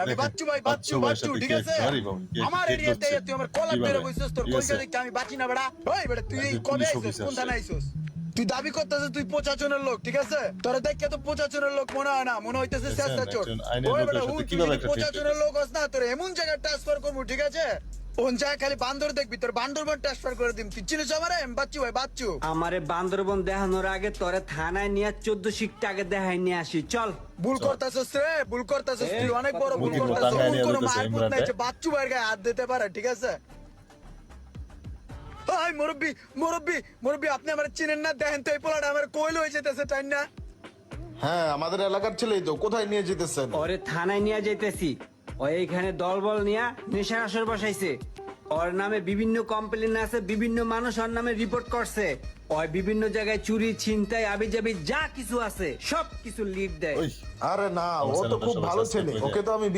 আমি বাচ্চু ভাই, বাচ্চু, ঠিক আছে? আমার এরিয়াতে তুই আমার কলার ধরে বসছিস, তোর কইসা দেখতে আমি বাঁচি না বেড়া। ওই বেড়া তুই এই কবে আইছিস, কোন থানায় আইছিস? তুই দাবি করতেছিস তুই প্রশাসনের লোক, ঠিক আছে? তোর দেখে তো প্রশাসনের লোক মনে হয় না, মনে হইতেছে চেষ্টা চোর। ওই বেড়া তুই যদি প্রশাসনের লোক হস না, তোর এমন জায়গায় ট্রান্সফার করবো, ঠিক আছে? কোন জায়গায় খালি বান্দর দেখবি, তোর বান্দরবন ট্রান্সফার করে দিম। তুই চিনিস আমারে? আমি বাচ্চু ভাই, বাচ্চু। আমারে বান্দরবন দেখানোর আগে তোরে থানায় নিয়ে 14 শিখতে আগে দেখাই নিয়ে আসি, চল। ভুল করতেছিস রে, ভুল করতেছিস, তুই অনেক বড় ভুল করতেছিস। এমন কোনো মারপুত নাই যে বাচ্চু ভাইয়ের গায়ে হাত দিতে পারে, ঠিক আছে? হাই মুরব্বি, মুরব্বি, মুরব্বি, আপনি আমার চিনেন না? দেখেন তো এই পোলাটা আমার কইল হয়ে যেতেছে, তাই না? হ্যাঁ, আমাদের এলাকার ছেলেই তো। কোথায় নিয়ে যেতেছেন? ওরে থানায় নিয়ে যাইতেছি। ও এইখানে দলবল নিয়ে নেশার আসর বসাইছে। ওর নামে বিভিন্ন কমপ্লেন আছে, বিভিন্ন মানুষ ওর নামে রিপোর্ট করছে। ওই বিভিন্ন জায়গায় চুরি, ছিনতাই, আবিজাবি যা কিছু আছে সব কিছু লিড দেয়। আরে না, ও তো খুব ভালো ছেলে। ওকে তো আমি